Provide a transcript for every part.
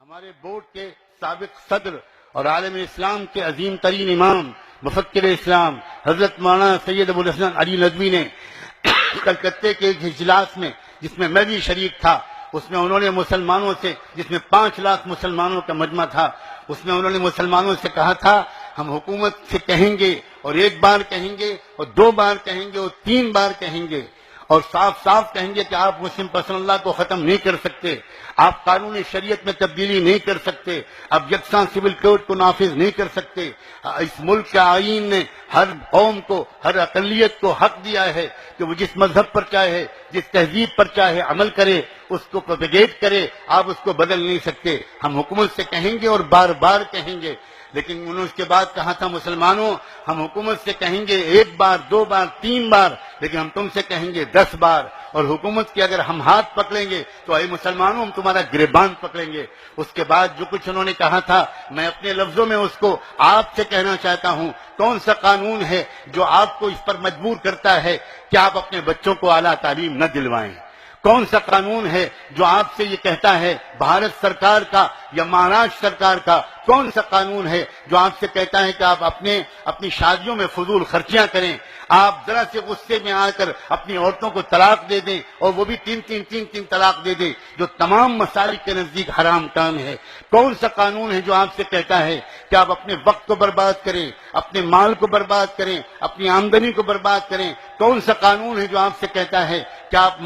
ہمارے بورڈ کے سابق صدر اور عالم اسلام کے عظیم ترین امام مفکر اسلام حضرت مولانا سید ابو الحسن علی ندوی نے کلکتے کے ایک اجلاس میں، جس میں بھی شریک تھا، اس میں انہوں نے مسلمانوں سے، جس میں 5 لاکھ مسلمانوں کا مجمع تھا، اس میں انہوں نے مسلمانوں سے کہا تھا ہم حکومت سے کہیں گے، اور 1 بار کہیں گے، اور 2 بار کہیں گے، اور 3 بار کہیں گے، اور صاف صاف کہیں گے کہ آپ مسلم پسند اللہ کو ختم نہیں کر سکتے، آپ قانون شریعت میں تبدیلی نہیں کر سکتے، آپ یکساں سول کوڈ کو نافذ نہیں کر سکتے۔ اس ملک کا آئین نے ہر قوم کو، ہر اقلیت کو حق دیا ہے کہ وہ جس مذہب پر چاہے، جس تہذیب پر چاہے عمل کرے، اس کو پروپیگیٹ کرے، آپ اس کو بدل نہیں سکتے۔ ہم حکومت سے کہیں گے اور بار بار کہیں گے، لیکن انہوں نے اس کے بعد کہا تھا مسلمانوں ہم حکومت سے کہیں گے 1 بار 2 بار 3 بار، لیکن ہم تم سے کہیں گے 10 بار، اور حکومت کے اگر ہم ہاتھ پکڑیں گے تو اے مسلمانوں ہم تمہارا گریبان پکڑیں گے۔ اس کے بعد جو کچھ انہوں نے کہا تھا، میں اپنے لفظوں میں اس کو آپ سے کہنا چاہتا ہوں، کون سا قانون ہے جو آپ کو اس پر مجبور کرتا ہے کہ آپ اپنے بچوں کو اعلیٰ تعلیم نہ دلوائیں؟ کون سا قانون ہے جو آپ سے یہ کہتا ہے، بھارت سرکار کا یا مہاراشٹر سرکار کا کون سا قانون ہے جو آپ سے کہتا ہے کہ آپ اپنی شادیوں میں فضول خرچیاں کریں، آپ ذرا سے غصے میں آ کر اپنی عورتوں کو طلاق دے دیں، اور وہ بھی 3 طلاق دے دیں، جو تمام مسالک کے نزدیک حرام کام ہے؟ کون سا قانون ہے جو آپ سے کہتا ہے کہ آپ اپنے وقت کو برباد کریں، اپنے مال کو برباد کریں، اپنی آمدنی کو برباد کریں؟ کون سا قانون ہے جو آپ سے کہتا ہے کہ آپ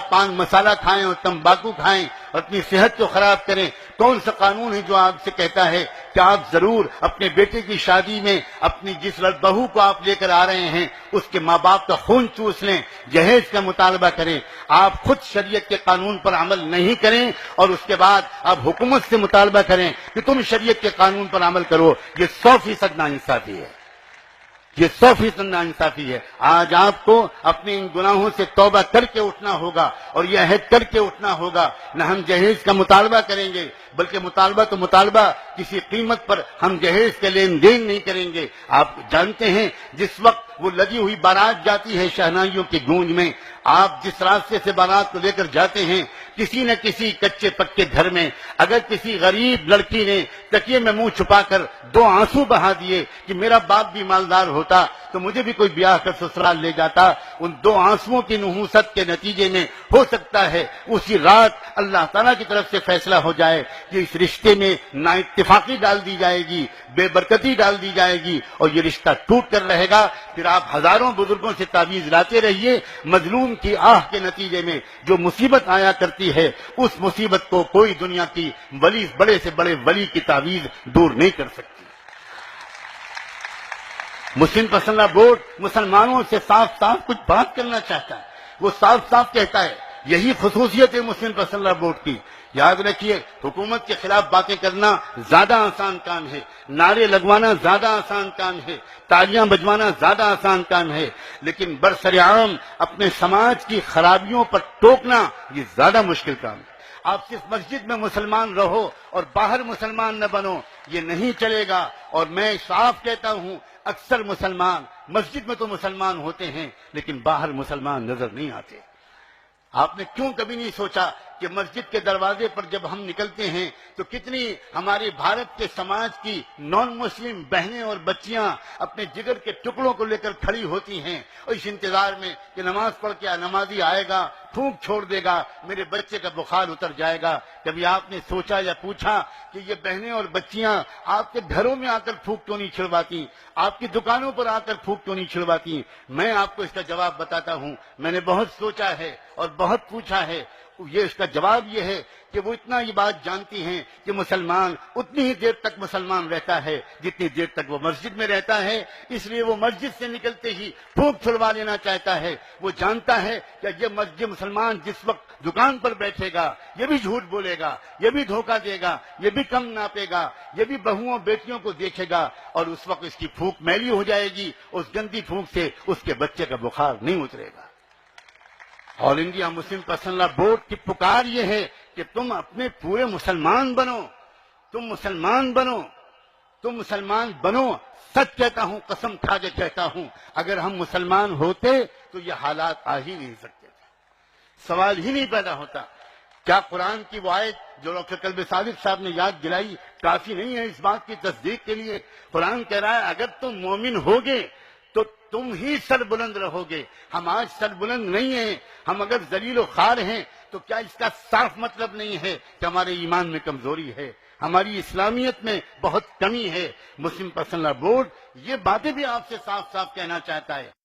پان مسالہ کھائیں اور تمباکو کھائیں اور اپنی صحت کو خراب کریں؟ کون سا قانون ہے جو آپ سے کہتا ہے کہ آپ ضرور اپنے بیٹے کی شادی میں اپنی جس بہو کو آپ لے کر آ رہے ہیں اس کے ماں باپ کا خون چوس لیں، جہیز کا مطالبہ کریں؟ آپ خود شریعت کے قانون پر عمل نہیں کریں اور اس کے بعد آپ حکومت سے مطالبہ کریں کہ تم شریعت کے قانون پر عمل کرو، یہ 100% ناانصافی ہے، یہ 100% ناانصافی ہے۔ آج آپ کو اپنے ان گناہوں سے توبہ کر کے اٹھنا ہوگا، اور یہ عہد کر کے اٹھنا ہوگا، نہ ہم جہیز کا مطالبہ کریں گے، بلکہ مطالبہ کسی قیمت پر ہم جہیز کے لین دین نہیں کریں گے۔ آپ جانتے ہیں جس وقت وہ لگی ہوئی بارات جاتی ہے شہنائیوں کی گونج میں، آپ جس راستے سے بارات کو لے کر جاتے ہیں، کسی نہ کسی کچے پکے گھر میں اگر کسی غریب لڑکی نے تکیے میں منہ چھپا کر 2 آنسو بہا دیے کہ میرا باپ بھی مالدار ہوتا تو مجھے بھی کوئی بیاہ کر سسرال لے جاتا، ان 2 آنسوؤں کی نحوست کے نتیجے میں ہو سکتا ہے اسی رات اللہ تعالیٰ کی طرف سے فیصلہ ہو جائے کہ اس رشتے میں نا اتفاقی ڈال دی جائے گی، بے برکتی ڈال دی جائے گی، اور یہ رشتہ ٹوٹ کر رہے گا۔ پھر آپ ہزاروں بزرگوں سے تعویذ لاتے رہیے، مظلوم کی آہ کے نتیجے میں جو مصیبت آیا کرتی ہے اس مصیبت کو کوئی دنیا کی بڑے سے بڑے ولی کی تعویذ دور نہیں کر سکتی۔ مسلم پسندہ بورڈ مسلمانوں سے صاف صاف کچھ بات کرنا چاہتا ہے، وہ صاف صاف کہتا ہے، یہی خصوصیت ہے مسلم پسندہ بورڈ کی۔ یاد رکھیے، حکومت کے خلاف باتیں کرنا زیادہ آسان کام ہے، نعرے لگوانا زیادہ آسان کام ہے، تالیاں بجوانا زیادہ آسان کام ہے، لیکن برسرعام اپنے سماج کی خرابیوں پر ٹوکنا یہ زیادہ مشکل کام ہے۔ آپ صرف مسجد میں مسلمان رہو اور باہر مسلمان نہ بنو، یہ نہیں چلے گا۔ اور میں صاف کہتا ہوں، اکثر مسلمان مسجد میں تو مسلمان ہوتے ہیں لیکن باہر مسلمان نظر نہیں آتے۔ آپ نے کیوں کبھی نہیں سوچا کہ مسجد کے دروازے پر جب ہم نکلتے ہیں تو کتنی ہماری بھارت کے سماج کی نان مسلم بہنیں اور بچیاں اپنے جگر کے ٹکڑوں کو لے کر کھڑی ہوتی ہیں، اور اس انتظار میں کہ نماز پڑھ کے نمازی آئے گا، پھونک چھوڑ دے گا، میرے بچے کا بخار اتر جائے گا۔ کبھی آپ نے سوچا یا پوچھا کہ یہ بہنیں اور بچیاں آپ کے گھروں میں آ کر پھونک کیوں نہیں چھڑواتی، آپ کی دکانوں پر آ کر پھونک کیوں نہیں چھڑواتی؟ میں آپ کو اس کا جواب بتاتا ہوں، میں نے بہت سوچا ہے اور بہت پوچھا ہے۔ یہ اس کا جواب یہ ہے کہ وہ اتنا یہ بات جانتی ہیں کہ مسلمان اتنی ہی دیر تک مسلمان رہتا ہے جتنی دیر تک وہ مسجد میں رہتا ہے، اس لیے وہ مسجد سے نکلتے ہی پھونک چھڑوا لینا چاہتا ہے۔ وہ جانتا ہے کہ یہ مسجد مسلمان جس وقت دکان پر بیٹھے گا یہ بھی جھوٹ بولے گا، یہ بھی دھوکہ دے گا، یہ بھی کم ناپے گا، یہ بھی بہوؤں بیٹیوں کو دیکھے گا، اور اس وقت اس کی پھونک میلی ہو جائے گی، اس گندی پھونک سے اس کے بچے کا بخار نہیں اترے گا۔ آل انڈیا مسلم پسندہ بورڈ کی پکار یہ ہے کہ تم اپنے پورے مسلمان بنو، تم مسلمان بنو، تم مسلمان بنو۔ سچ کہتا ہوں، قسم کھا کے کہتا ہوں، اگر ہم مسلمان ہوتے تو یہ حالات آ ہی نہیں سکتے تھے، سوال ہی نہیں پیدا ہوتا۔ کیا قرآن کی وہ آیت جو ڈاکٹر قلب صادق صاحب نے یاد دلائی کافی نہیں ہے اس بات کی تصدیق کے لیے. قرآن کہہ رہا ہے اگر تم مومن ہوگے تو تم ہی سر بلند رہو گے. ہم آج سر بلند نہیں ہیں. ہم اگر ذلیل و خوار ہیں تو کیا اس کا صاف مطلب نہیں ہے کہ ہمارے ایمان میں کمزوری ہے, ہماری اسلامیت میں بہت کمی ہے؟ مسلم پرسنل لا بورڈ یہ باتیں بھی آپ سے صاف صاف کہنا چاہتا ہے.